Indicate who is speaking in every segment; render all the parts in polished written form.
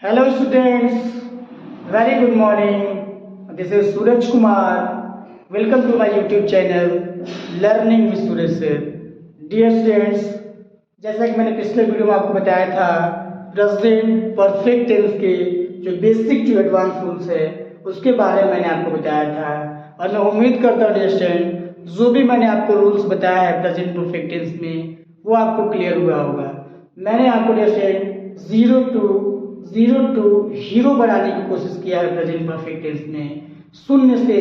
Speaker 1: Hello students, very good morning. This is Suraj Kumar. Welcome to my YouTube channel Learning with Suraj Sir. Dear students, जैसा कि मैंने पिछले video में आपको बताया था प्रेजेंट परफेक्ट टेंस के जो बेसिक टू एडवांस रूल्स है उसके बारे में मैंने आपको बताया था और मैं उम्मीद करता हूँ डियर स्टूडेंट जो भी मैंने आपको रूल्स बताया है प्रेजेंट परफेक्ट टेंस में वो आपको क्लियर हुआ होगा। मैंने आपको dear student zero to hero बनाने की कोशिश किया है प्रेजेंट परफेक्ट टेंस में। शून्य से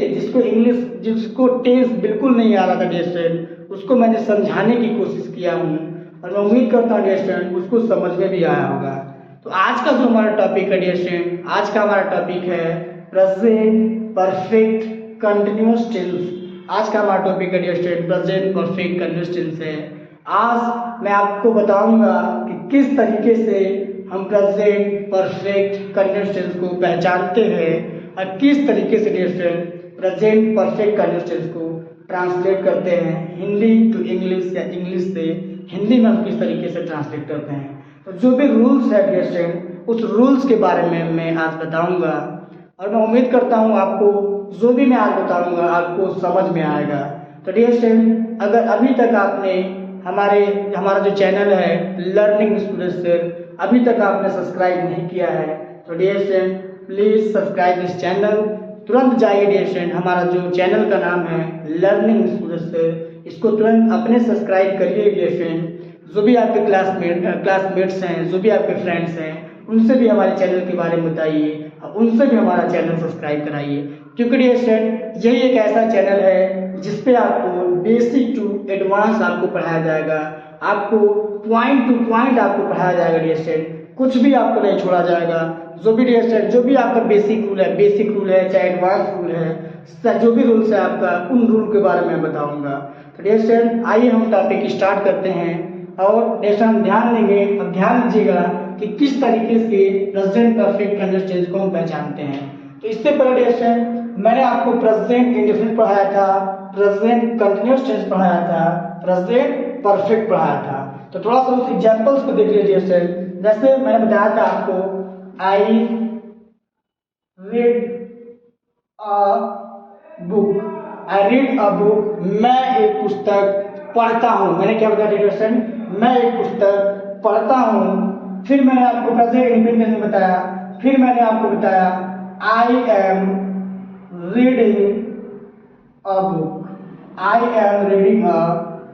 Speaker 1: जिसको टेंस बिल्कुल नहीं आ रहा था डियर स्टूडेंट उसको मैंने समझाने की कोशिश किया हूँ और मैं उम्मीद करता हूँ डियर स्टूडेंट उसको समझ में भी आया होगा। तो आज का जो हमारा टॉपिक है डियर स्टूडेंट, आज का हमारा टॉपिक है प्रेजेंट परफेक्ट कंटिन्यूअस टेंस। आज का हमारा टॉपिक है dear student present perfect continuous tense है। आज मैं आपको बताऊंगा कि किस तरीके से हम प्रेजेंट परफेक्ट कंटिन्यूअस टेंस को पहचानते हैं और किस तरीके से dear student present perfect continuous tense को ट्रांसलेट करते हैं Hindi to English or English से हिंदी में हम किस तरीके से ट्रांसलेट करते हैं। तो जो भी रूल्स है डियर स्टूडेंट उस रूल्स के बारे में मैं आज बताऊंगा और मैं उम्मीद करता हूं आपको जो भी मैं आज बताऊंगा आपको समझ में आएगा। तो डियर स्टूडेंट अगर अभी तक आपने हमारा जो चैनल है लर्निंग विद सूरज सर अभी तक आपने सब्सक्राइब नहीं किया है तो dear student please subscribe this channel. तुरंत जाइए डियर स्टूडेंट, हमारा जो चैनल का नाम है लर्निंग विद सूरज सर, इसको तुरंत अपने सब्सक्राइब करिए डियर स्टूडेंट। जो भी आपके क्लासमेट्स हैं, जो भी आपके फ्रेंड्स हैं, उनसे भी हमारे चैनल के बारे में बताइए और उनसे भी हमारा चैनल सब्सक्राइब कराइए, क्योंकि डियर स्टूडेंट यही एक ऐसा चैनल है जिसपे आपको बेसिक टू एडवांस आपको पढ़ाया जाएगा, आपको पॉइंट टू पॉइंट आपको पढ़ाया जाएगा डियर स्टूडेंट, कुछ भी आपको नहीं छोड़ा जाएगा। जो भी डियर स्टूडेंट जो भी आपका बेसिक रूल है चाहे एडवांस रूल है, जो भी रूल्स है आपका उन रूल के बारे में बताऊंगा। तो डियर स्टूडेंट आइए हम टॉपिक स्टार्ट करते हैं और डियर स्टूडेंट ध्यान देंगे और ध्यान दीजिएगा कि किस तरीके से प्रेजेंट परफेक्ट कंटिन्यूअस टेंस को हम पहचानते हैं। तो इससे पहले डियर स्टूडेंट मैंने आपको प्रेजेंट इंडेफिनिट पढ़ाया था, प्रेजेंट कंटिन्यूअस टेंस पढ़ाया था, प्रेजेंट परफेक्ट पढ़ाया था। तो थोड़ा सा उस एग्जांपल्स को देख लीजिए सर। जैसे मैंने बताया था आपको I read a book, I read a book, मैं एक पुस्तक पढ़ता हूँ। मैंने क्या बताया डियर स्टूडेंट, मैं एक पुस्तक पढ़ता हूँ। फिर मैंने आपको प्रेजेंट इंडेफिनिट में बताया, फिर मैंने आपको बताया I am reading a book, I am reading a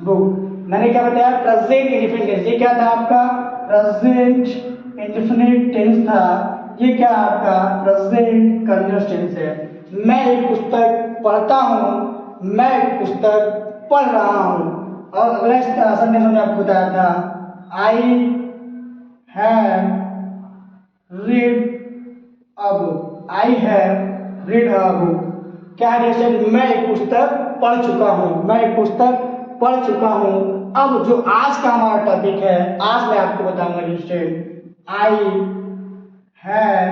Speaker 1: book. मैंने क्या बताया प्रेजेंट इंडेफिनिट टेंस, ये क्या था आपका प्रेजेंट इंडेफिनिट टेंस था, ये क्या आपका प्रेजेंट कंटिन्यूअस टेंस है। मैं एक पुस्तक पढ़ता हूँ, मैं एक पुस्तक पढ़ रहा हूँ। और अगला सेंटेंस मैंने आपको बताया था I have read a book, I have read a book. क्या है, मैं एक पुस्तक पढ़ चुका हूँ, मैं एक पुस्तक पढ़ चुका हूँ। अब जो आज का हमारा टॉपिक है, आज मैं आपको बताऊंगा student I have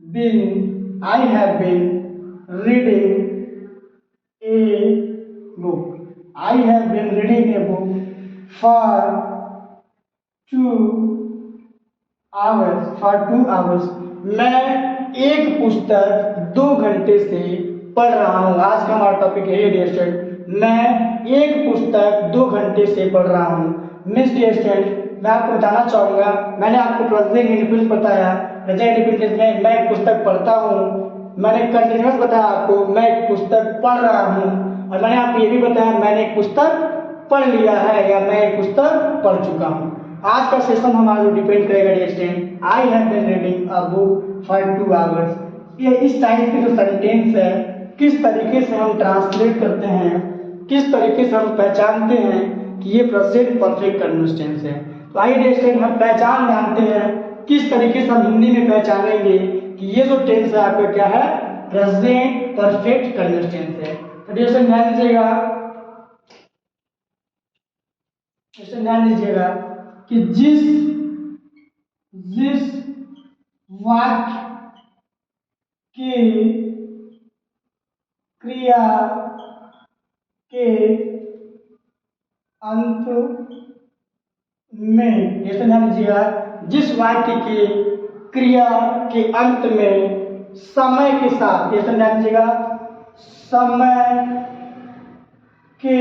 Speaker 1: been reading a book, I have been reading a book for 2 hours, मैं एक पुस्तक 2 घंटे से पढ़ रहा हूँ। आज का हमारा टॉपिक है डियर स्टूडेंट, मैं एक पुस्तक 2 घंटे से पढ़ रहा हूँ। मिस डियर स्टूडेंट मैं आपको बताना चाहूंगा, मैंने आपको प्रेजेंट इंडेफिनिट बताया, प्रेजेंट इंडेफिनिट में मैं एक पुस्तक पढ़ता हूँ। मैंने कंटिन्यूअस बताया आपको, मैं एक पुस्तक पढ़ रहा हूँ। और मैंने आपको ये भी बताया मैंने एक पुस्तक पढ़ लिया है या मैं एक पुस्तक पढ़ चुका हूँ। आज का सेशन हमारा जो डिपेंड करेगा dear student I have been reading a book for 2 hours. ये इस टाइप के जो सेंटेंस है किस तरीके से हम ट्रांसलेट करते हैं, किस तरीके से हम पहचानते हैं कि ये प्रेजेंट परफेक्ट कंटिन्यूअस टेंस है। तो आइए डियर स्टूडेंट हम पहचान जानते हैं किस तरीके से हम हिंदी में पहचानेंगे कि ये जो टेंस है आपका क्या है प्रेजेंट परफेक्ट कंटिन्यूअस टेंस है। तो डियर स्टूडेंट ध्यान दीजिएगा कि जिस वाक्य की क्रिया के अंत में, ध्यान दीजिएगा, जिस वाक्य की क्रिया के अंत में समय के साथ, ये ध्यान दीजिएगा, समय के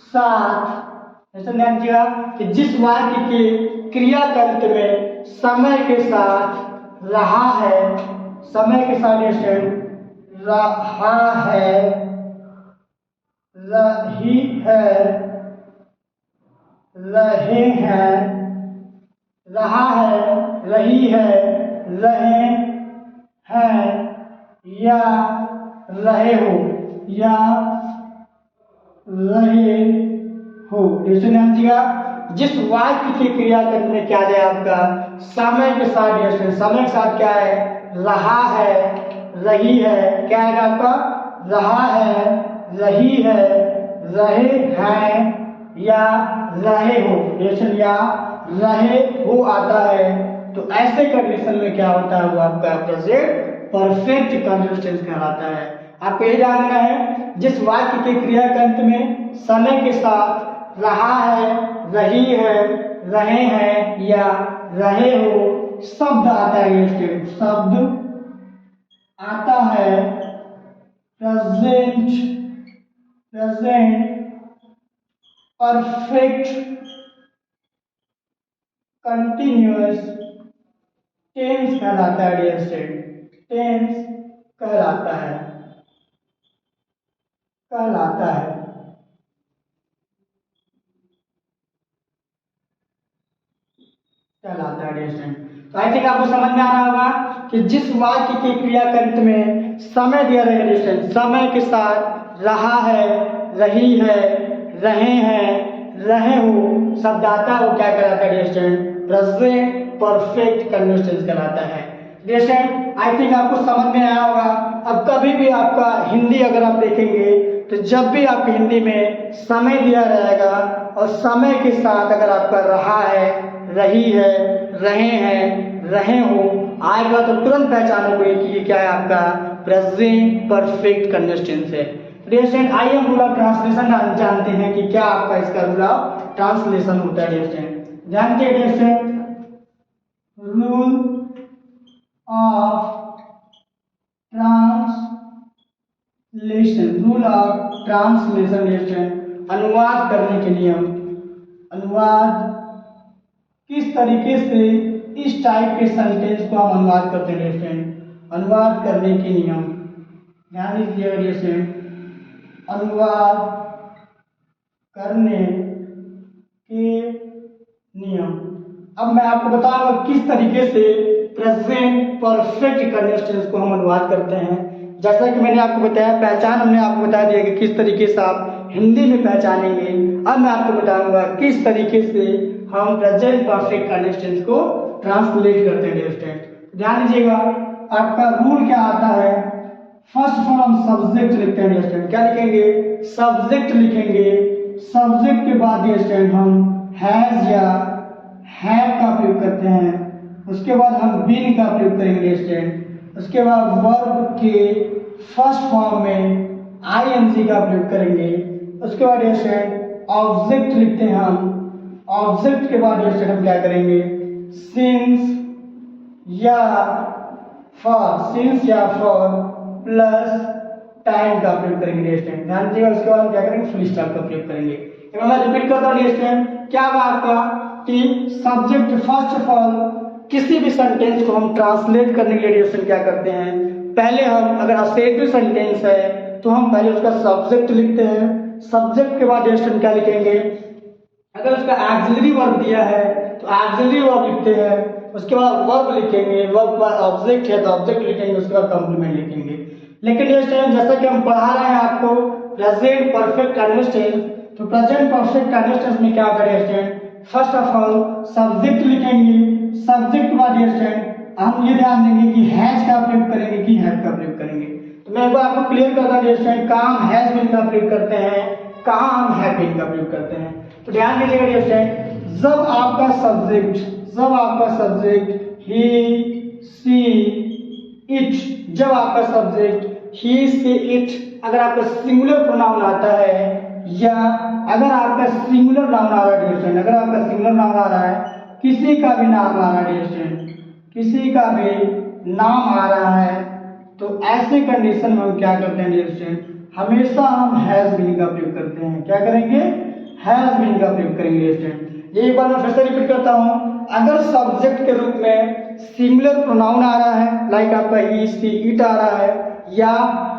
Speaker 1: साथ ऐसा ध्यान दीजिएगा कि जिस वाक्य के क्रिया के अंत में समय के साथ रहा है, समय के साथ रहा है, रही है, रहे हैं, रहा है, रही है, रहे हैं या रहे हो, या रहे हो, इसे ध्यान दीजिएगा। जिस वाक्य की क्रिया करने क्या है आपका समय के साथ, समय के साथ क्या है, रहा है, रही है, क्या है आपका, रहा है, रही है, रहे हैं या रहे हो, या रहे हो आता है, तो ऐसे कंडीशन में क्या होता है, वो आपका प्रेजेंट परफेक्ट कंडीशंस कहलाता है। आपको ये जानना है, जिस वाक्य के क्रिया के अंत में समय के साथ रहा है, रही है, रहे हैं या रहे हो शब्द आता है, शब्द आता है प्रेजेंट परफेक्ट कंटिन्यूअस टेंस कहलाता है, डियर स्टूडेंट, टेंस कहलाता है, डियर स्टूडेंट। तो आई थिंक आपको समझ में आ रहा होगा कि जिस वाक्य के क्रिया के अंत में समय दिया रहेगा, समय के साथ रहा है, रही है, रहे हैं, रहे हो शब्द आता है, वो क्या कहलाता है dear student, present perfect conditions कहलाता है। डियर स्टूडेंट, आई थिंक आपको समझ में आया होगा। अब कभी भी आपका हिंदी अगर आप देखेंगे तो जब भी आपकी हिंदी में समय दिया रहेगा और समय के साथ अगर आपका रहा है, रही है, रहे हैं, रहे हो आएगा तो तुरंत पहचानोगे कि ये क्या है, आपका प्रेजेंट परफेक्ट कंडीशंस है। डियर स्टूडेंट, आइए हम रूल ऑफ ट्रांसलेशन जानते हैं कि क्या आपका इसका रूल ऑफ ट्रांसलेशन होता है। डियर स्टूडेंट, जानते हैं dear student, rule of translation, dear student, अनुवाद करने के नियम। अनुवाद किस तरीके से इस टाइप के सेंटेंस को हम अनुवाद करते हैं, डियर स्टूडेंट, अनुवाद करने के नियम ध्यान दीजिएगा डियर स्टूडेंट, अनुवाद करने के नियम। अब मैं आपको बताऊंगा किस तरीके से प्रेजेंट परफेक्ट कंडीशंस को हम अनुवाद करते हैं। जैसा कि मैंने आपको बताया, पहचान हमने आपको बता दिया कि किस तरीके से आप हिंदी में पहचानेंगे। अब मैं आपको बताऊंगा किस तरीके से हम प्रेजेंट परफेक्ट कंडीशंस को ट्रांसलेट करते हैं। डियर स्टूडेंट, ध्यान दीजिएगा, आपका रूल क्या आता है, फर्स्ट ऑफ ऑल हम सब्जेक्ट लिखते हैं। डियर स्टूडेंट, क्या लिखेंगे, सब्जेक्ट लिखेंगे। सब्जेक्ट के बाद डियर स्टूडेंट हम हैज या हैव का प्रयोग करते हैं। उसके बाद हम बीन का प्रयोग करेंगे डियर स्टूडेंट। उसके बाद वर्ब के फर्स्ट फॉर्म में आईएनजी का प्रयोग करेंगे। उसके बाद डियर स्टूडेंट ऑब्जेक्ट लिखते हैं हम। ऑब्जेक्ट के बाद डियर स्टूडेंट हम क्या करेंगे, सिंस या फॉर प्लस टाइम का प्रयोग करेंगे। डियर स्टूडेंट, ध्यान दीजिएगा। उसके बाद हम क्या करेंगे, फुल स्टॉप का प्रयोग करेंगे। एक बार मैं रिपीट करता हूँ डियर स्टूडेंट, क्या हुआ आपका कि सब्जेक्ट फर्स्ट ऑफ ऑल किसी भी सेंटेंस को हम ट्रांसलेट करने के लिए डियर स्टूडेंट क्या करते हैं, पहले हम अगर असेटिव सेंटेंस है तो हम पहले उसका सब्जेक्ट लिखते हैं। सब्जेक्ट के बाद डियर स्टूडेंट क्या लिखेंगे, अगर उसका ऑक्सिलरी वर्ब दिया है तो ऑक्सिलरी वर्ब लिखते हैं। उसके बाद वर्ब लिखेंगे, वर्ब के बाद ऑब्जेक्ट है तो ऑब्जेक्ट लिखेंगे, उसके बाद कंप्लीमेंट लिखेंगे। लेकिन डियर स्टूडेंट, जैसा कि हम पढ़ा रहे हैं आपको प्रेजेंट परफेक्ट कंडीशंस, तो प्रेजेंट परफेक्ट कंडीशंस में क्या होगा dear student, first of all subject लिखेंगे। सब्जेक्ट के बाद डियर स्टूडेंट हम ये ध्यान देंगे कि हैज का प्रयोग करेंगे कि हैव का प्रयोग करेंगे। तो मैं एक बार आपको क्लियर करता हूं डियर स्टूडेंट, कहाँ हम हैज बीन का प्रयोग करते हैं, कहाँ हम हैव बीन का प्रयोग करते हैं। तो ध्यान दीजिएगा डियर स्टूडेंट, जब आपका सब्जेक्ट ही सी इट, जब आपका सब्जेक्ट ही सी इट अगर आपका सिंगुलर प्रोनाउन आता है या अगर आपका सिंगुलर नाउन आ रहा है डियर स्टूडेंट, अगर आपका सिंगुलर नाउन आ रहा है, किसी का भी नाम आ रहा है डियर स्टूडेंट, किसी का भी नाम आ रहा है, तो ऐसे कंडीशन में हम क्या करते हैं डियर स्टूडेंट, हमेशा हम हैज बीन का प्रयोग करते हैं। क्या करेंगे? हैज बीन का प्रयोग करेंगे डियर स्टूडेंट। ये एक बार मैं फिर से रिपीट करता हूँ। अगर सब्जेक्ट के रूप में सिंगुलर प्रोनाउन आ रहा है, लाइक आपका ही, सी, इट आ रहा है, या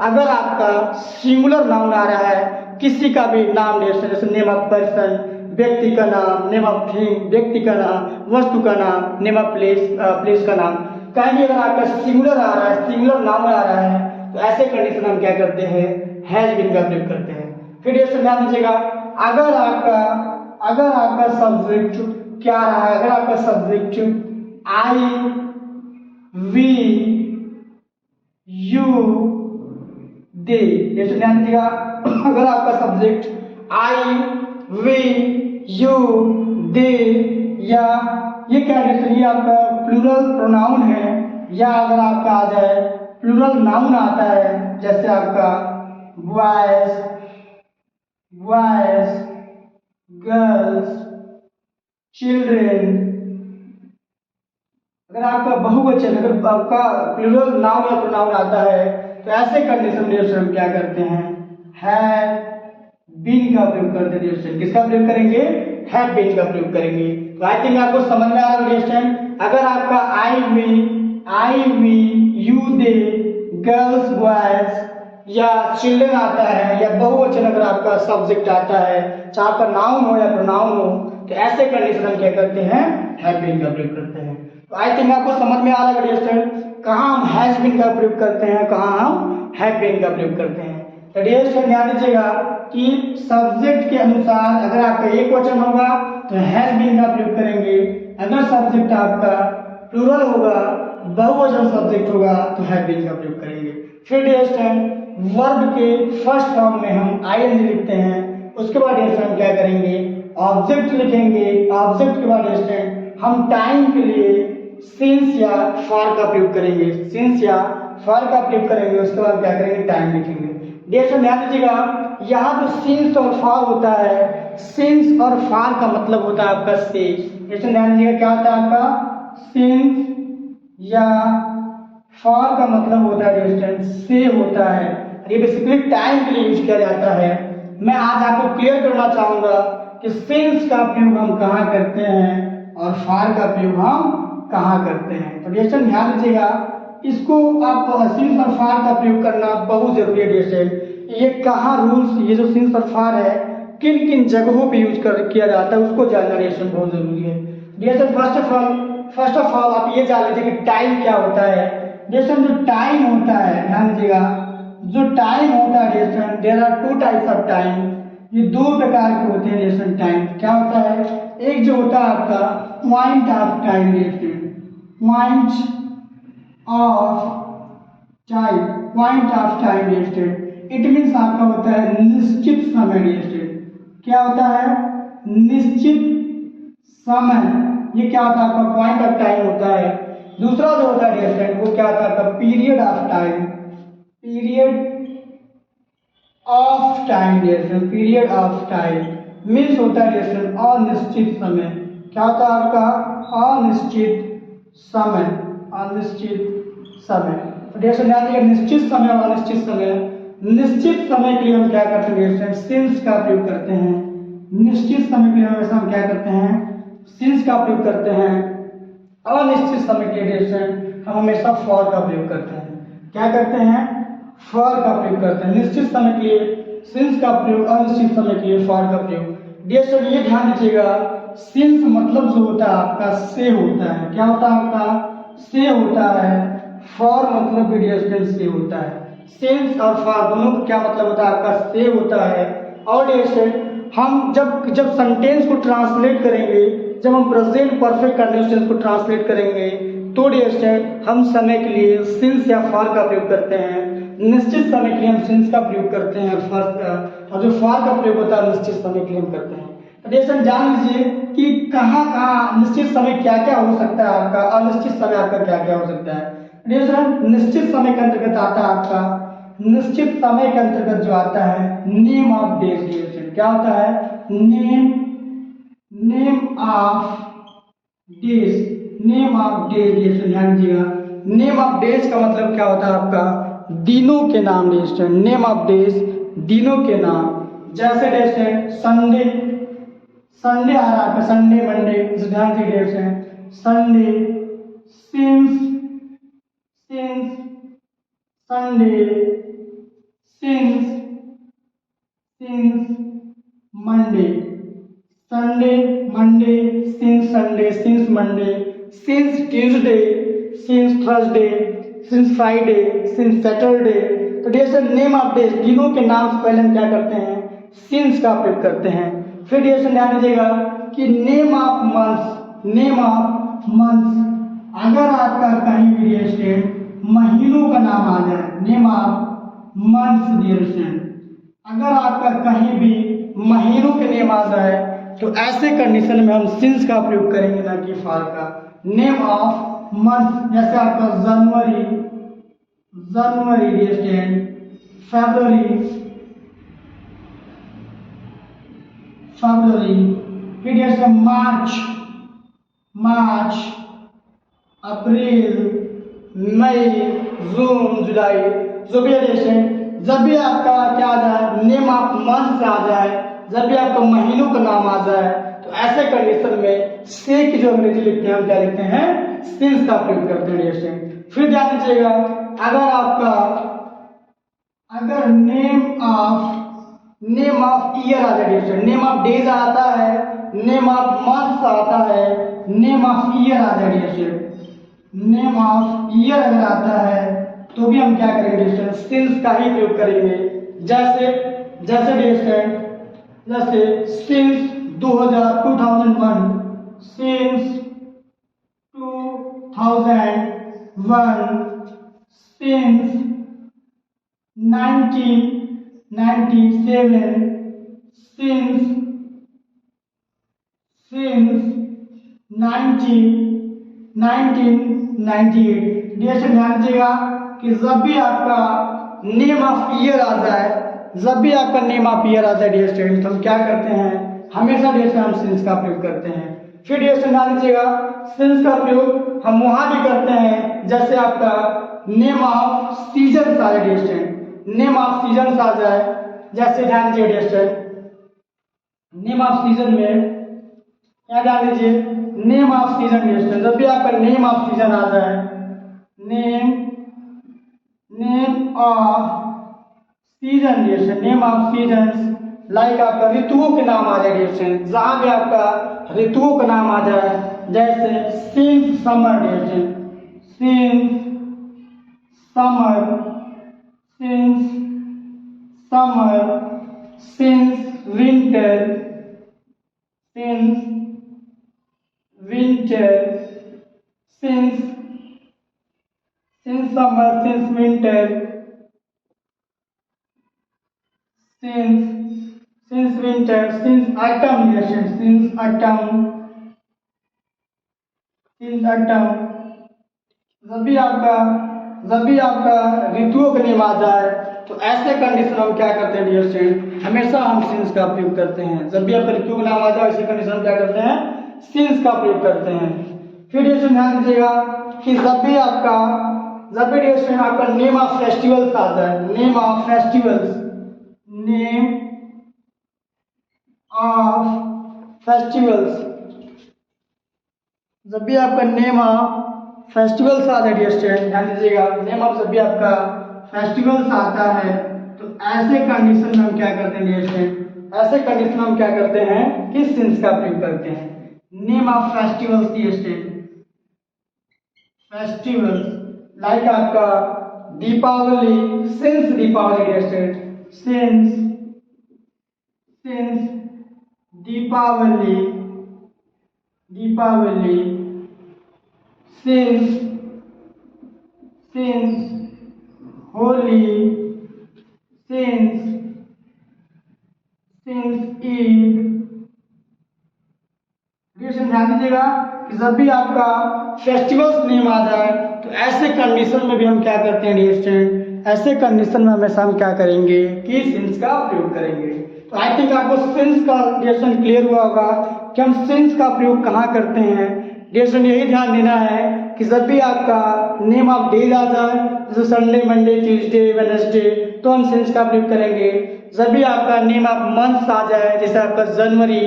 Speaker 1: अगर आपका सिंगुलर नाउन आ रहा है, किसी का भी नाम जैसे नेम ऑफ पर्सन, व्यक्ति का नाम, नेम ऑफ थिंग, व्यक्ति का नाम, वस्तु का नाम, नेम ऑफ प्लेस, प्लेस का नाम, कहीं भी अगर आपका सिंगुलर आ रहा है, सिंगुलर नाउन आ रहा है, तो ऐसे कंडीशन हम क्या करते हैं? हैज बीन का प्रयोग करते हैं। फिर ये ध्यान दीजिएगा, अगर आपका सब्जेक्ट क्या रहा है, अगर आपका सब्जेक्ट आई, वी, यू, दे, जैसे ध्यान दीजिएगा, अगर आपका सब्जेक्ट आई, वी, यू, दे, या ये क्या है, ये आपका प्लूरल प्रोनाउन है, या अगर आपका आ जाए प्लूरल नाउन आता है, जैसे आपका बॉयज, गर्ल्स, चिल्ड्रेन, अगर आपका बहुवचन, अगर आपका प्लूरल नाउन या प्रोनाउन आता है, तो ऐसे कंडीशन में हम क्या करते हैं? हैव बीन का प्रयोग करते हैं। किसका प्रयोग करेंगे? हैव बीन का प्रयोग करेंगे। तो आई थिंक आपको समझ में आ रहा है। अगर आपका I, we, you, they, girls, boys या चिल्ड्रन आता है, या बहुवचन अगर आपका सब्जेक्ट आता है, चाहे आपका नाउन हो या प्रोनाउन हो, तो ऐसे कंडीशन हम क्या करते हैं? हैव बीन का प्रयोग करते हैं। तो आई थिंक आपको समझ में आ रहा है स्टूडेंट, कहाँ हम हैज बीन का प्रयोग करते हैं, कहाँ हम हैव बीन का प्रयोग करते हैं। तो डियर स्टूडेंट ध्यान दीजिएगा कि सब्जेक्ट के अनुसार अगर आपका एक वचन होगा तो हैज बीन का प्रयोग करेंगे, अगर सब्जेक्ट आपका प्लूरल होगा, बहुवचन सब्जेक्ट होगा, तो हैव बीन का प्रयोग करेंगे। फिर डियर स्टूडेंट वर्ब के फर्स्ट फॉर्म में हम आईएनजी लिखते हैं, उसके बाद डियर स्टूडेंट क्या करेंगे? ऑब्जेक्ट लिखेंगे, ऑब्जेक्ट के बाद डियर स्टूडेंट हम टाइम के लिए सिंस या फॉर का प्रयोग करेंगे, सिंस या फॉर का प्रयोग करेंगे, उसके बाद क्या करेंगे? टाइम लिखेंगे। डियर स्टूडेंट ध्यान दीजिएगा, यहाँ जो सिंस और फॉर होता है, सिंस और फॉर का मतलब होता है आपका से। डियर स्टूडेंट ध्यान दीजिएगा, क्या होता है आपका? सिंस या फॉर का मतलब होता है डियर स्टूडेंट से होता है। ये बेसिकली टाइम के लिए यूज किया जाता है। मैं आज आपको क्लियर करना चाहूंगा कि सिंस का प्रयोग हम कहाँ करते हैं और फॉर का प्रयोग हम कहाँ करते हैं। तो डियर स्टूडेंट ध्यान दीजिएगा, इसको आप सिंस और फॉर का प्रयोग करना बहुत जरूरी है डियर स्टूडेंट। ये कहाँ रूल्स, ये जो सिंस और फॉर है किन किन जगहों पे यूज किया जाता है, उसको जानना डियर स्टूडेंट बहुत जरूरी है। Dear student first of all आप ये जान लीजिए कि टाइम क्या होता है। डियर स्टूडेंट जो टाइम होता है, ध्यान दीजिएगा, जो टाइम होता है dear student, there are two types of time. ये दो प्रकार के होते हैं डियर स्टूडेंट टाइम। क्या होता है? एक जो होता है आपका point of time dear student, point of time dear student, it means आपका होता है निश्चित समय डियर स्टूडेंट। क्या होता है? निश्चित समय। ये क्या होता है? आपका पॉइंट ऑफ टाइम होता है। दूसरा जो होता है डियर स्टूडेंट, वो क्या होता है? आपका period of time, period of time means होता है डियर स्टूडेंट अनिश्चित समय। क्या होता है आपका? अनिश्चित समय। डियर स्टूडेंट ध्यान दीजिए, निश्चित समय और अनिश्चित समय। निश्चित समय के लिए हम क्या करते हैं डियर स्टूडेंट? सिंस का प्रयोग करते हैं। निश्चित समय के लिए हमेशा हम क्या करते हैं? सिंस का प्रयोग करते हैं। अनिश्चित समय के लिए डियर स्टूडेंट हम हमेशा फॉर का प्रयोग करते हैं। क्या करते हैं? फॉर का प्रयोग करते हैं। निश्चित समय के लिए सिंस का प्रयोग, अनिश्चित समय के लिए फॉर का प्रयोग। डियर स्टूडेंट ये ध्यान दीजिएगा, सिंस मतलब जो होता है आपका से होता है। क्या होता है आपका? से होता है। फॉर मतलब भी डियर स्टूडेंट से होता है। सिंस और फॉर दोनों का क्या मतलब होता है आपका? से होता है। और डियर स्टूडेंट हम जब सेंटेंस को ट्रांसलेट करेंगे, जब हम प्रेजेंट परफेक्ट कंडीशंस को ट्रांसलेट करेंगे, तो डियर स्टूडेंट हम समय के लिए सिंस या फॉर का प्रयोग करते हैं। निश्चित समय के लिए हम सिंस का प्रयोग करते हैं, और जो फॉर का प्रयोग होता है निश्चित समय के लिए हम करते हैं। तो डियर स्टूडेंट जान लीजिए कि कहाँ कहाँ निश्चित समय क्या क्या हो सकता है आपका, अनिश्चित समय आपका क्या क्या हो सकता है। डियर स्टूडेंट निश्चित समय के अंतर्गत आता है आपका, निश्चित समय के अंतर्गत जो आता है name of days dear student. Dear. क्या होता है? Name of days, name of days dear. ध्यान दीजिएगा, नेम ऑफ डेज का मतलब क्या होता है आपका? दिनों के नाम डियर। नेम ऑफ डेज, दिनों के नाम। जैसे डियर संडे, संडे आ रहा है, संडे मंडे, ध्यान से dear. Sunday, since Sunday, since Monday, Sunday Monday, since Sunday, since Monday, since Tuesday, since Thursday, since Friday, since Saturday. तो डियर नेम ऑफ डेज, दिनों के नाम से पहले हम क्या करते हैं? सिंस का प्रयोग करते हैं। फिर डियर ध्यान दीजिएगा कि name of months, name of months, अगर आपका कहीं भी डियर महीनों का नाम आ जाए, नेम ऑफ मंथ्स डियर, अगर आपका कहीं भी महीनों के नेम आ जाए तो ऐसे कंडीशन में हम सिंस का प्रयोग करेंगे, ना कि फॉर का। नेम ऑफ मंथ, जैसे आपका जनवरी, जनवरी डियर, फरवरी, फरवरी, फिर डियर मार्च, मार्च, अप्रैल, मई, जून, जुलाई। जो भी डियर जब भी आपका क्या आ जाए? नेम ऑफ मंथ आ जाए, जब भी आपका महीनों का नाम आ जाए तो ऐसे कंडीशन में से की जो अंग्रेजी लिखते हैं हम क्या लिखते हैं? सिंस का प्रयोग करते हैं डियर। फिर ध्यान दीजिएगा, अगर आपका अगर नेम ऑफ ईयर आ जाए डियर, नेम ऑफ डेज आता है, नेम ऑफ मंथ आता है, नेम ऑफ ईयर आ जाए डियर, नेम ऑफ ईयर अगर आता है तो भी हम क्या करेंगे? सिंस का ही प्रयोग करेंगे। जैसे डियर जैसे since 2001, since 2001, since 1997, since 1998। Dear ध्यान दीजिएगा कि जब भी आपका नेम ऑफ ईयर आ जाए, जब भी आपका नेम ऑफ ईयर आ जाए डियर स्टूडेंट, तो हम क्या करते हैं? हमेशा डियर हम सिंस का प्रयोग करते हैं। फिर डियर ध्यान दीजिएगा, सिंस का प्रयोग हम वहां भी करते हैं जैसे आपका नेम ऑफ सीजन आ जाए डियर, नेम ऑफ सीजन आ जाए। जैसे ध्यान दीजिए डियर, नेम ऑफ सीजन में क्या ध्यान दीजिए? नेम ऑफ सीजन डियर, जब भी आपका नेम ऑफ सीजन आ जाए, name of season dear, name of season, like आपका ऋतुओं के नाम आ जाए डियर, जहां भी आपका ऋतुओं का नाम आ जाए, जैसे since summer dear, since summer, since summer, since winter, since winter, since summer, since winter, since winter, since autumn, since autumn, since autumn। जब भी आपका ऋतुओं का नाम आ जाए तो ऐसे कंडीशन हम क्या करते हैं डियर स्टूडेंट? हमेशा हम सिंस का प्रयोग करते हैं। जब भी आपका ऋतुओं का नाम आ जाए ऐसे कंडीशन हम क्या करते हैं? सिंस का प्रयोग करते हैं। फिर डियर ध्यान दीजिएगा कि जब भी डियर आपका नेम ऑफ फेस्टिवल्स आ जाए, name of festivals, name of festivals, जब भी आपका नेम ऑफ फेस्टिवल्स आ जाए डियर स्टूडेंट, ध्यान दीजिएगा, नेम ऑफ जब भी आपका फेस्टिवल्स आता है तो ऐसे कंडीशन में हम क्या करते हैं डियर स्टूडेंट? ऐसे कंडीशन में हम क्या करते हैं कि सिंस का प्रयोग करते हैं। Name of festivals dear student, festivals like आपका Deepavali, since Deepavali dear student, since Deepawali, since Holi, since Eid. ध्यान दीजिएगा कि जब भी आपका फेस्टिवल्स नेम आ जाए तो ऐसे कंडीशन में भी हम क्या करते हैं डियर स्टूडेंट? ऐसे कंडीशन में हमेशा हम क्या करेंगे कि सिंस का प्रयोग करेंगे। तो आई थिंक आपको सिंस का डिरेक्शन क्लियर हुआ होगा कि हम सिंस का प्रयोग कहाँ करते हैं। डिरेक्शन यही ध्यान देना है कि जब भी आपका नेम ऑफ डेज आ जाए, जैसे संडे, मंडे, ट्यूसडे, वेडनेसडे, तो हम सिंस का प्रयोग करेंगे। जब भी आपका नेम ऑफ मंथ्स आ जाए, जैसे आपका जनवरी,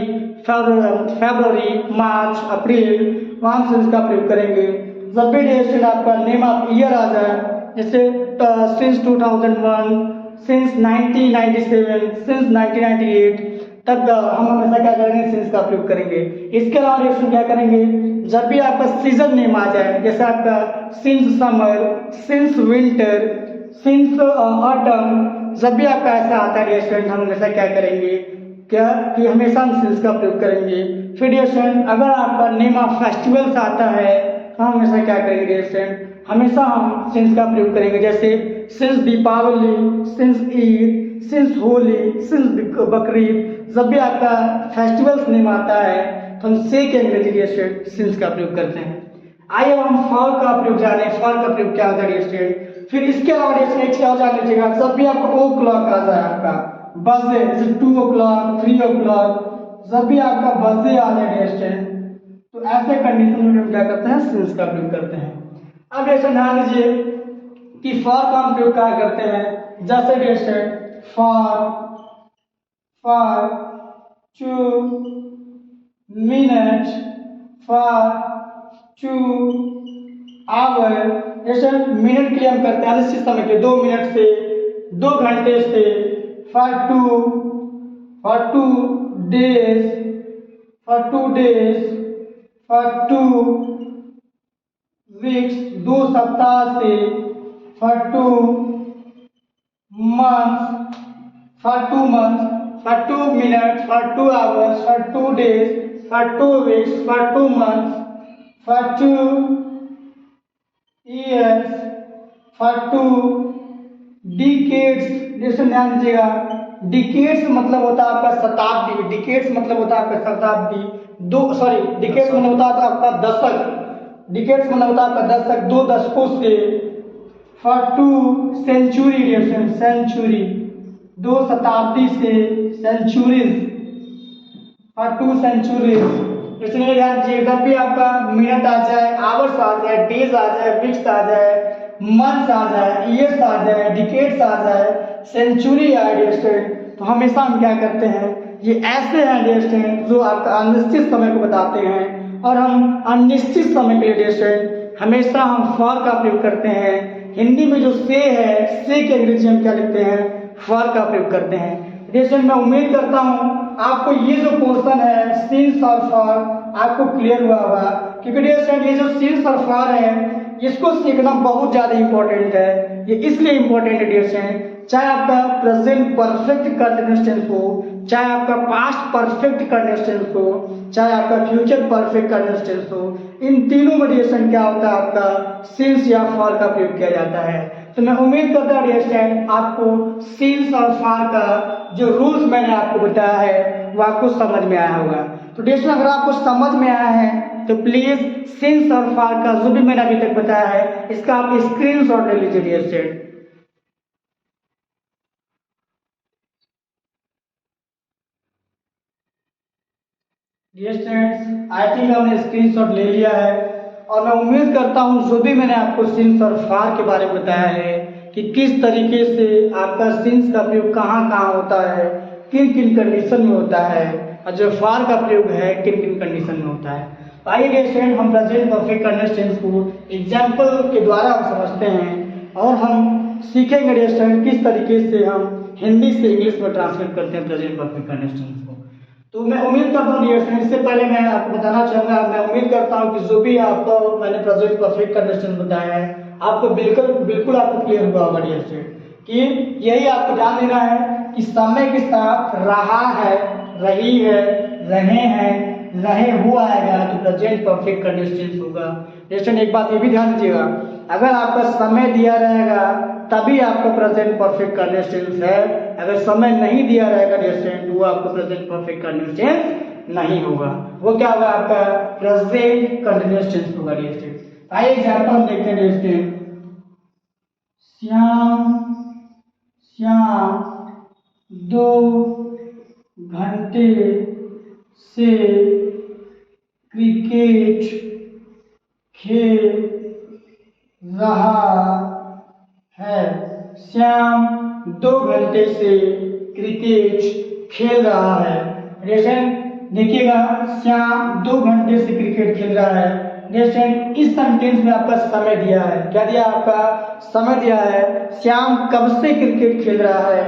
Speaker 1: फरवरी, मार्च, अप्रैल, वहाँ हम सिंस का प्रयोग करेंगे। जब भी डिरेक्शन आपका नेम ऑफ ईयर आ जाए, जैसे सिंस 2001, सिंस 1997, सिंस 1998, तब हम हमेशा क्या करेंगे, सिंस का प्रयोग करेंगे। इसके अलावा डिरेक्शन क्या करेंगे, जब भी आपका सीजन नेम आ जाए, जैसे आपका since summer, since winter, since autumn, जब भी आपका ऐसा आता है डिरेक्शन, हम हमेशा क्या करेंगे, क्या कि हमेशा हम सिंस का प्रयोग करेंगे। फिर डिरेक्शन अगर आपका नेम ऑफ फेस्टिवल्स आता है, तो हम हमेशा क्या करेंगे डिरेक्शन, हमेशा हम सिंस का प्रयोग करेंगे। जैसे since Deepawali, since Eid, since Holi, since Bakrid, जब भी आपका फेस्टिवल्स नेम आता है तो हम से के अंग्रेजी डिरेक्शन सिंस का प्रयोग करते हैं। आइए हम फॉर का प्रयोग जाने, फॉर का प्रयोग क्या होता है डिरेक्शन। फिर इसके अलावा डिरेक्शन एक चीज और जान लीजिएगा, जब भी आपका ओ क्लॉक आ जाए, आपका बजे, जैसे 2 o'clock, 3 o'clock, जब भी आपका बजे आ जाए डिरेक्शन, तो ऐसे कंडीशन में हम क्या करते हैं, सिंस का प्रयोग करते हैं। अब डिरेक्शन ध्यान दीजिए कि फॉर का हम प्रयोग क्या करते हैं, जैसे direction for 2 minutes, for 2 hour, जैसे मिनट के लिए हम करते हैं अनिश्चित समय के, 2 मिनट से, 2 घंटे से, for 2 days, for 2 days, for 2 weeks, 2 सप्ताह से, for 2 months, for 2 months, for 2 minutes, for 2 hours, for 2 days, for 2 weeks, for 2 months, for 2 years, for 2 decades। जैसे ध्यान दीजिएगा, डिकेड्स मतलब होता है आपका शताब्दी, डिकेड्स मतलब होता है आपका शताब्दी, डिकेड्स मतलब होता है आपका दशक, डिकेड्स मतलब होता है आपका दशक, 2 दशकों से, फॉर 2 सेंचुरी, सेंचुरी 2 शताब्दी से, सेंचुरीज, फॉर 2 सेंचुरीज। इसलिए ध्यान दीजिए, जब भी आपका मिनट आ जाए, आवर्स आ जाए, डेज आ जाए, वीक्स आ जाए, मंथ्स आ जाए, ईयर्स आ जाए, डिकेड्स आ जाए, सेंचुरी आ डिरेक्शन, तो हमेशा हम क्या करते हैं, ये ऐसे हैं डिरेक्शन जो आपका अनिश्चित समय को बताते हैं, और हम अनिश्चित समय के लिए डिरेक्शन हमेशा हम फॉर का प्रयोग करते हैं। हिंदी में जो से है, से के अंग्रेजी हम क्या लिखते हैं, फॉर का प्रयोग करते हैं। डिरेक्शन मैं उम्मीद करता हूँ आपको ये जो पोर्शन है सिंस और फॉर आपको क्लियर हुआ होगा, क्योंकि डिरेक्शन ये जो सिंस और फॉर है इसको सीखना बहुत ज्यादा इंपॉर्टेंट है। ये इसलिए इंपॉर्टेंट है डिरेक्शन, चाहे आपका प्रेजेंट परफेक्ट कंटीन्यूअस टेंस हो, चाहे आपका पास्ट परफेक्ट कंटीन्यूअस टेंस हो, चाहे आपका फ्यूचर परफेक्ट कंटीन्यूअस टेंस हो, इन तीनों में डिरेक्शन क्या होता है, आपका सिंस या फॉर का प्रयोग किया जाता है। तो मैं उम्मीद करता हूँ डिरेक्शन आपको सिंस और फॉर का जो रूल्स मैंने आपको बताया है वो आपको समझ में आया होगा। तो डिरेक्शन अगर आपको समझ में आया है तो प्लीज सिंस और फॉर का जो भी मैंने अभी तक बताया है इसका आप स्क्रीनशॉट ले लीजिए direction. Dear students, I think हमने स्क्रीनशॉट ले लिया है, और मैं उम्मीद करता हूँ जो भी मैंने आपको सिंस और फॉर के बारे में बताया है कि किस तरीके से आपका सिंस का प्रयोग कहाँ कहाँ होता है, किन किन कंडीशन में होता है, और जो फॉर का प्रयोग है किन किन कंडीशन में होता है। तो आइए डियर स्टूडेंट हम प्रेजेंट परफेक्ट कंटीन्यूअस टेंस को एग्जाम्पल के द्वारा हम समझते हैं, और हम सीखेंगे डियर स्टूडेंट किस तरीके से हम हिंदी से इंग्लिश में ट्रांसलेट करते हैं प्रेजेंट परफेक्ट कंटीन्यूअस टेंस को। तो मैं उम्मीद करता हूँ डियर फ्रेंड्स, इससे पहले मैं आपको बताना चाहूँगा, मैं उम्मीद करता हूँ कि जो भी आपको मैंने प्रेजेंट परफेक्ट कंडीशन बताया है आपको बिल्कुल आपको क्लियर हुआ होगा डियर फ्रेंड, कि यही आपको ध्यान देना है कि समय के साथ रहा है, रही है, रहे हैं, रहे हुआ आएगा तो प्रेजेंट परफेक्ट कंडीशन होगा। डियर एक बात ये भी ध्यान दीजिएगा, अगर आपका समय दिया रहेगा तभी आपका प्रेजेंट परफेक्ट कंडीशन है, अगर समय नहीं दिया रहेगा डियर वो आपको प्रेजेंट परफेक्ट कंडीशन नहीं होगा, वो क्या होगा, आपका प्रेजेंट कंटीन्यूअस टेंस होगा डियर। आइए एग्जांपल हम देखते हैं डियर। श्याम श्याम 2 घंटे से क्रिकेट खेल रहा है। श्याम 2 घंटे से क्रिकेट खेल रहा है। रेशन देखिएगा, श्याम 2 घंटे से क्रिकेट खेल रहा है। रेशन इस सेंटेंस में आपका समय दिया है। क्या दिया? आपका समय दिया है। श्याम कब से क्रिकेट खेल रहा है?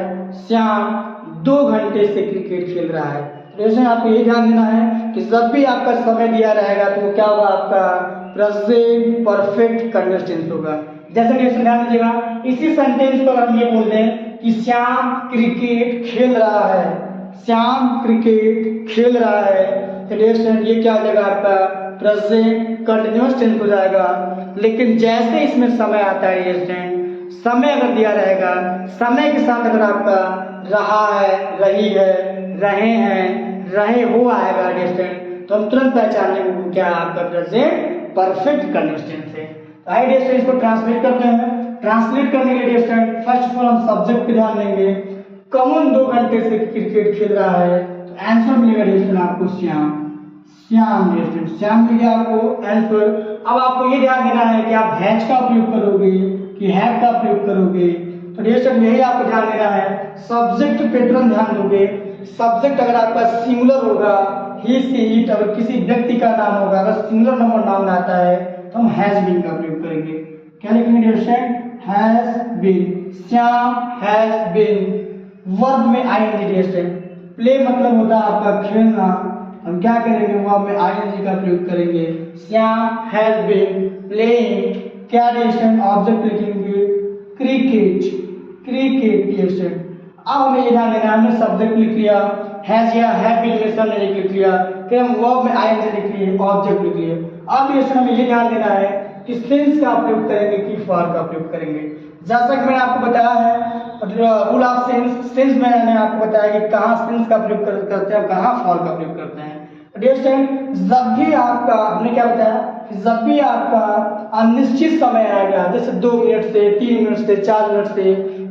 Speaker 1: श्याम 2 घंटे से क्रिकेट खेल रहा है। रेशन आपको ये ध्यान देना है कि जब भी आपका समय दिया रहेगा तो क्या होगा? आपका प्रेजेंट परफेक्ट कंटीन्यूअस टेंस होगा। जैसे रेशन ध्यान दीजिएगा, इसी सेंटेंस पर हम ये बोल दें कि श्याम क्रिकेट खेल रहा है। श्याम क्रिकेट खेल रहा है, तो ये क्या हो जाएगा? आपका प्रेजेंट कंटीन्यूअस टेंस हो जाएगा। लेकिन जैसे इसमें समय आता है, समय अगर दिया रहेगा, समय के साथ अगर आपका रहा है, रही है, रहे हैं, रहे हो आएगा डिस्टेंस, तो हम तुरंत पहचान लेंगे वो क्या आपका प्रेजेंट परफेक्ट कंटीन्यूअस टेंस है। तो आइए डिस्टेंस इसको ट्रांसलेट करते हैं। ट्रांसलेट करने के लिए डिस्टेंस फर्स्ट ऑफ ऑल हम सब्जेक्ट पे ध्यान देंगे। कौन 2 घंटे से क्रिकेट खेल रहा है? तो आंसर मिलेगा डिस्टेंस आपको श्याम। श्याम डिस्टेंस श्याम मिलेगा आपको आंसर। अब आपको ये ध्यान देना है कि आप हैज का उपयोग करोगे कि हैव का प्रयोग करोगे। तो डिस्टेंस यही आपको ध्यान देना है। सब्जेक्ट पे तुरंत ध्यान दोगे। सब्जेक्ट अगर आपका सिंगुलर होगा, ही सी इट, अगर किसी व्यक्ति का नाम होगा, अगर सिंगुलर नंबर नाम आता है तो हम हैज बीन का प्रयोग करेंगे। क्या लिखेंगे distance? Has been. Shyam has been. Verb में आईएनजी डिस्टेंस। प्ले मतलब होता है आपका खेलना, हम क्या करेंगे? वर्ब में आईएनजी का प्रयोग करेंगे। Shyam has been playing. क्या डिस्टेंस? ऑब्जेक्ट लिखेंगे क्रिकेट। Cricket distance. अब हमें ये ध्यान देना है, हमने सब्जेक्ट लिख लिया, हैज या हैव बीन में सब ने लिख लिया, फिर हम वर्ब में आईएनजी लिख लिए, ऑब्जेक्ट लिख लिए। अब ये हमें ये ध्यान देना है कि सिंस का प्रयोग करेंगे कि फॉर का प्रयोग करेंगे। जैसा कि मैंने आपको बताया है रूल ऑफ सिंस, सिंस में मैंने आपको बताया कि कहाँ सिंस का प्रयोग करते हैं और कहाँ फॉर का प्रयोग करते हैं। जब भी आपका, हमने क्या बताया कि जब भी आपका अनिश्चित समय आएगा, जैसे 2 मिनट से 3 मिनट से 4 मिनट से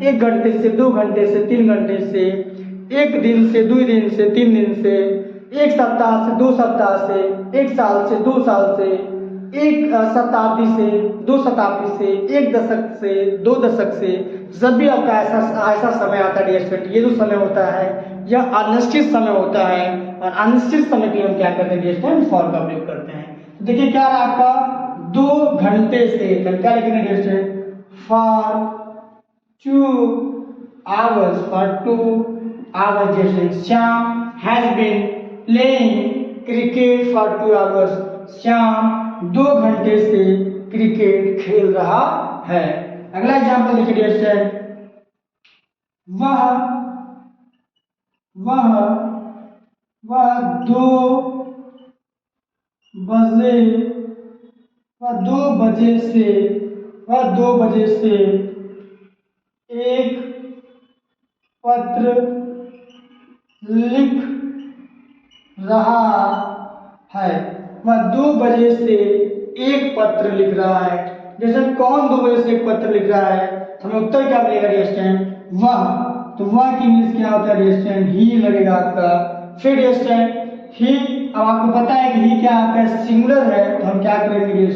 Speaker 1: 1 घंटे से 2 घंटे से 3 घंटे से 1 दिन से 2 दिन से 3 दिन से 1 सप्ताह से 2 सप्ताह से 1 साल से 2 साल से 1 शताब्दी से 2 शताब्दी से 1 दशक से 2 दशक से, जब भी आपका ऐसा समय आता है, ये जो समय होता है यह अनिश्चित समय होता है। और अनिश्चित समय के लिए हम क्या करते हैं? फॉर का प्रयोग करते हैं। तो देखिए क्या है आपका 2 घंटे से, क्या लिखेंगे? फॉर 2 hours, for 2 hours जैसे Shyam has been playing cricket for 2 hours। Shyam 2 घंटे से क्रिकेट खेल रहा है। अगला एग्जाम्पल देखिए, वह 2 बजे से एक पत्र लिख रहा है। वह 2 बजे से एक पत्र लिख रहा है। जैसे कौन 2 बजे से एक पत्र लिख रहा है, तो हमें उत्तर क्या मिलेगा? वह। तो वह की इंग्लिश क्या होता है? ही लगेगा आपका। फिर ही, अब आपको पता है कि ही क्या आपका सिंगुलर है, तो हम क्या करेंगे?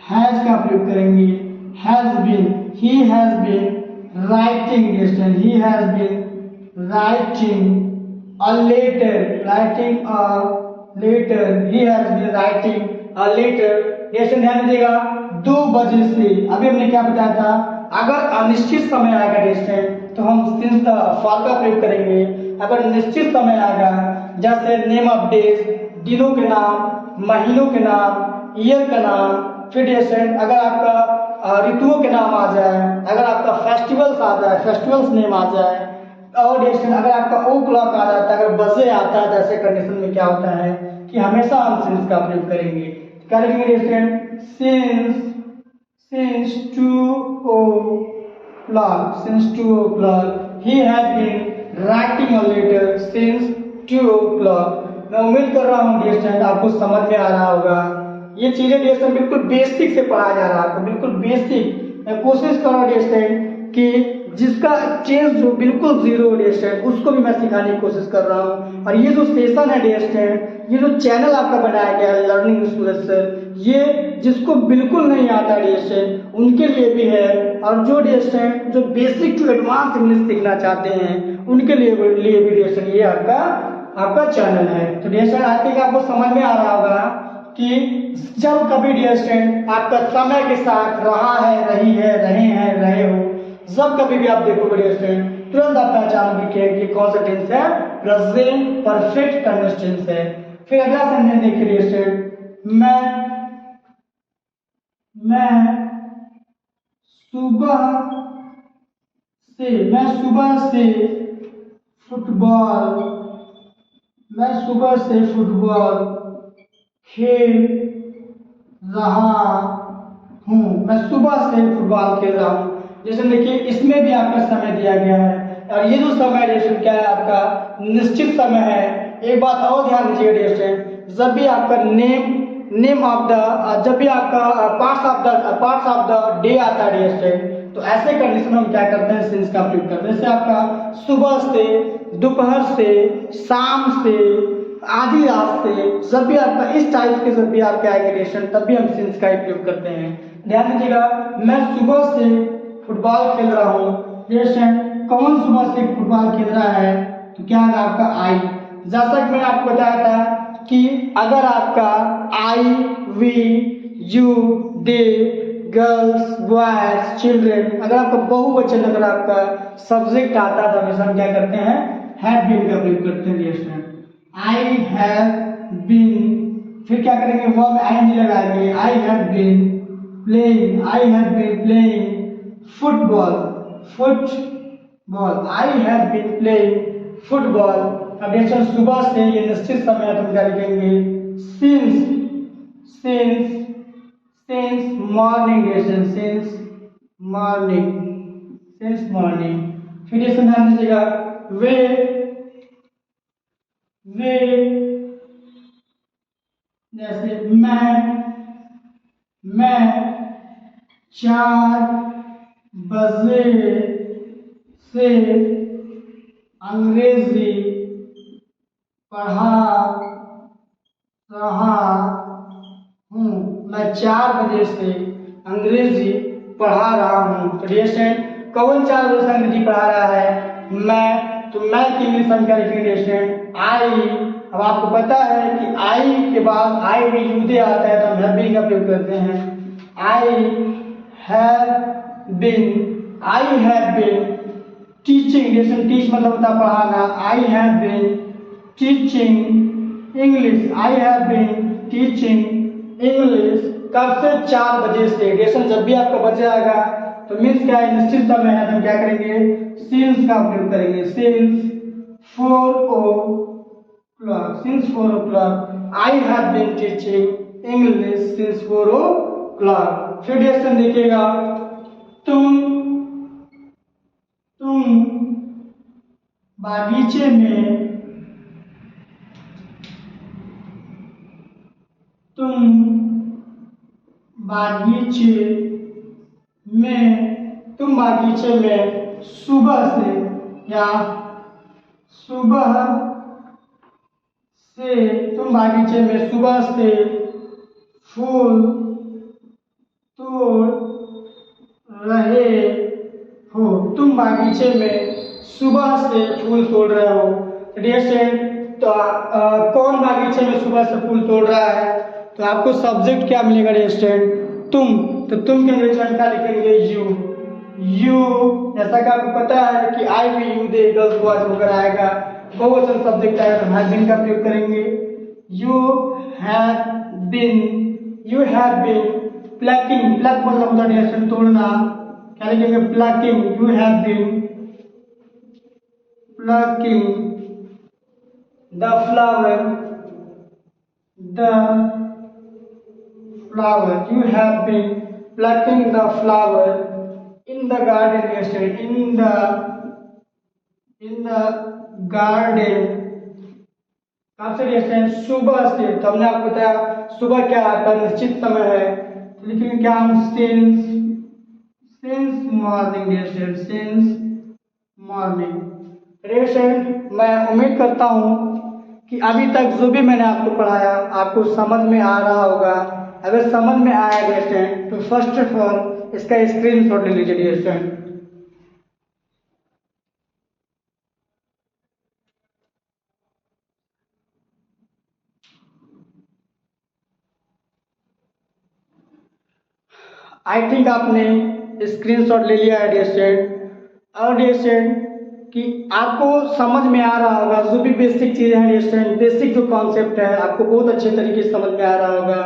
Speaker 1: हैज का प्रयोग करेंगे। Has been, he has been writing, he has been writing a letter, he has been writing a letter। ध्यान दीजिएगा, 2 बजे से, अभी हमने क्या बताया था, अगर अनिश्चित समय आएगा तो हम फॉर का प्रयोग करेंगे। अगर निश्चित समय आएगा, जैसे नेम ऑफ डेज, दिनों के नाम, महीनों के नाम, ईयर का नाम, फिर अगर आपका ऋतुओं के नाम आ जाए, अगर आपका फेस्टिवल्स आ जाए, फेस्टिवल्स नेम आ जाए, और अगर आपका ओ क्लॉक आ जाता है, अगर बजे आता है, ऐसे कंडीशन में क्या होता है कि हमेशा हम सिंस का प्रयोग करेंगे। क्या लिखेंगे? Since 2 o'clock he has been writing a letter since 2 o'clock। मैं उम्मीद कर रहा हूँ डियर आपको समझ में आ रहा होगा। ये चीजें डियर बिल्कुल बेसिक से पढ़ाया जा रहा है आपको, बिल्कुल बेसिक। मैं कोशिश कर रहा हूँ डियर कि जिसका चेंज जो बिल्कुल जीरो डियर स्टूडेंट, उसको भी मैं सिखाने की कोशिश कर रहा हूँ। और ये जो सेशन है डियर स्टूडेंट, ये जो चैनल आपका बनाया गया है लर्निंग सूरज सर, ये जिसको बिल्कुल नहीं आता डियर स्टूडेंट उनके लिए भी है, और जो डियर स्टूडेंट जो बेसिक टू एडवांस इंग्लिश सीखना चाहते हैं उनके लिए भी डियर स्टूडेंट ये आपका चैनल है। तो डियर स्टूडेंट आई थिंक आपको समझ में आ रहा होगा कि जब कभी डियर स्टूडेंट आपका समय के साथ रहा है, रही है, रहे हैं, रहे हो, जब कभी भी आप देखोगे डियर स्टूडेंट तुरंत आप पहचान लिखिए कि कौन सा टेंस है, प्रेजेंट परफेक्ट कंटिन्यूअस टेंस है। फिर अगला सेंटेंस देखिए डियर स्टूडेंट, मैं सुबह से फुटबॉल खेल रहा हूँ। मैं सुबह से फुटबॉल खेल रहा हूँ। जैसे देखिए इसमें भी आपका समय दिया गया है, और ये जो समय डियर क्या है आपका निश्चित समय है। एक बात और ध्यान दीजिएगा डियर स्टूडेंट, जब भी आपका नेम ऑफ द, जब भी आपका पार्ट्स ऑफ द डे आता है डियर स्टूडेंट, तो ऐसे कंडीशन में हम क्या करते हैं, सिंस का प्रयोग करते हैं। जैसे आपका सुबह से, दोपहर से, शाम से, आधी रात से, जब भी आपका इस टाइप के जब भी आपके आएंगे डियर स्टूडेंट तब भी हम सिंस का प्रयोग करते हैं। ध्यान दीजिएगा, मैं सुबह से फुटबॉल खेल रहा हूँ। डियर स्टूडेंट कौन सुबह से फुटबॉल खेल रहा है, तो क्या है आपका आई। जैसा कि मैंने आपको बताया था कि अगर आपका I, we, you, they, girls, boys, children, अगर आपका बहुवचन अगर आपका सब्जेक्ट आता है तो हमेशा हम क्या करते हैं, हैव बीन का प्रयोग करते हैं dear student. I have been, फिर क्या करेंगे, वर्ब आईएनजी लगाएंगे, I have been playing football, I have been playing football. अब देखिए सुबह से ये निश्चित समय है, तो क्या लिखेंगे, सिंस मॉर्निंग। फिर ये ध्यान दीजिएगा, वे जैसे मैं 4 बजे से अंग्रेजी पढ़ा रहा हूँ। मैं 4 बजे से अंग्रेजी पढ़ा रहा हूँ। तो डियर स्टूडेंट कौन 4 बजे से अंग्रेजी पढ़ा रहा है, मैं। तो मैं की इंग्लिश हम क्या लिखेंगे डियर स्टूडेंट, आई। अब आपको पता है कि आई के बाद आई भी यूदे आता है, तो हम हैव बीन का प्रयोग करते हैं। आई हैव बीन टीचिंग, जैसे टीच मतलब होता है पढ़ाना, I have been teaching English कब से, 4 बजे से। डेशन जब भी आपका बच जाएगा तो मीन्स क्या है, निश्चित समय है, तो हम क्या करेंगे, सिंस का प्रयोग करेंगे, since 4 o'clock I have been teaching English since 4 o'clock। फिर डेशन देखिएगा, तुम बागीचे में सुबह से फूल तोड़ रहे हो। तुम बागीचे में सुबह से फूल तोड़ रहे हो। डियर स्टूडेंट तो कौन बागीचे में सुबह से फूल तोड़ रहा है, तो आपको सब्जेक्ट क्या मिलेगा डियर स्टूडेंट, तुम। तो तुम के अंग्रेजी में क्या लिखेंगे, यू। जैसा कि आपको पता है कि आई भी यू दे गर्ल्स बॉयज होकर आएगा, बहुवचन सब्जेक्ट आएगा तो हैव बीन का प्रयोग करेंगे। You have been plucking, pluck मतलब होता है डियर स्टूडेंट तोड़ना, क्या लिखेंगे, plucking. You have been plucking the flower, you have been plucking the flower in the garden yesterday, in the garden। कब से yesterday, सुबह से। तो हमने आपको बताया सुबह क्या आता है, निश्चित समय है, तो लिखेंगे क्या हम, since morning yesterday, since morning. Dear student, मैं उम्मीद करता हूँ कि अभी तक जो भी मैंने आपको पढ़ाया आपको समझ में आ रहा होगा। अगर समझ में आया डियर स्टूडेंट तो फर्स्ट ऑफ ऑल इसका स्क्रीनशॉट ले लीजिए डियर स्टूडेंट। आई थिंक आपने स्क्रीनशॉट ले लिया है डियर स्टूडेंट। और डियर स्टूडेंट कि आपको समझ में आ रहा होगा जो भी बेसिक चीज़ें हैं डियर स्टूडेंट, बेसिक जो कॉन्सेप्ट है आपको बहुत अच्छे तरीके से समझ में आ रहा होगा।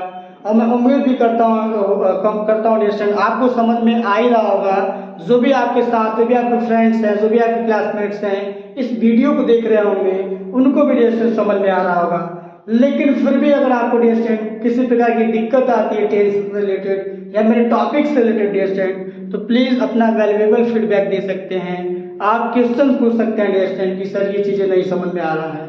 Speaker 1: और मैं उम्मीद भी करता हूँ डियर स्टूडेंट आपको समझ में आ ही रहा होगा। जो भी आपके साथ, जो भी आपके फ्रेंड्स हैं, जो भी आपके क्लासमेट्स हैं इस वीडियो को देख रहे होंगे उनको भी डियर स्टूडेंट समझ में आ रहा होगा। लेकिन फिर भी अगर आपको डियर स्टूडेंट किसी प्रकार की दिक्कत आती है टेंस से रिलेटेड या मेरे टॉपिक से रिलेटेड डियर स्टूडेंट तो प्लीज़ अपना वैल्यूएबल फीडबैक दे सकते हैं। आप क्वेश्चन पूछ सकते हैं डियर स्टूडेंट कि सर ये चीज़ें नहीं समझ में आ रहा है।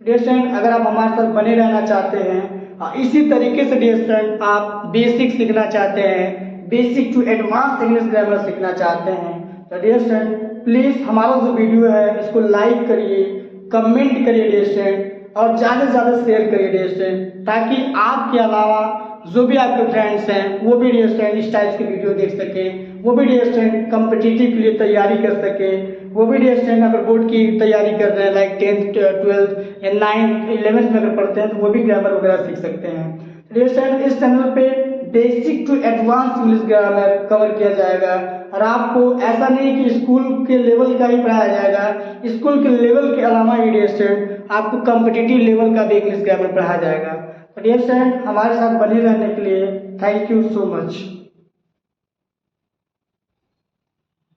Speaker 1: डियर स्टूडेंट अगर आप हमारे साथ बने रहना चाहते हैं इसी तरीके से डियर स्टूडेंट आप बेसिक सीखना चाहते हैं, basic to advance English grammar सीखना चाहते हैं तो डियर स्टूडेंट प्लीज़ हमारा जो वीडियो है इसको लाइक करिए, कमेंट करिए डियर स्टूडेंट और ज़्यादा से ज़्यादा शेयर करिए डियर स्टूडेंट ताकि आपके अलावा जो भी आपके फ्रेंड्स हैं वो भी डियर स्टूडेंट इस टाइप की वीडियो देख सकें, वो भी डियर स्टूडेंट कम्पिटिटिव के लिए तैयारी कर सकें, वो भी डियर स्टूडेंट अगर बोर्ड की तैयारी कर रहे हैं लाइक 10th 12th या 9th 11th में अगर पढ़ते हैं तो वो भी ग्रामर वगैरह सीख सकते हैं। डियर स्टूडेंट इस चैनल पे basic to advance English grammar cover किया जाएगा और आपको ऐसा नहीं कि स्कूल के लेवल का ही पढ़ाया जाएगा, स्कूल के लेवल के अलावा ही डियर स्टूडेंट आपको कॉम्पिटिटिव लेवल का भी इंग्लिश ग्रामर पढ़ाया जाएगा। तो डियर स्टूडेंट हमारे साथ बने रहने के लिए थैंक यू सो मच।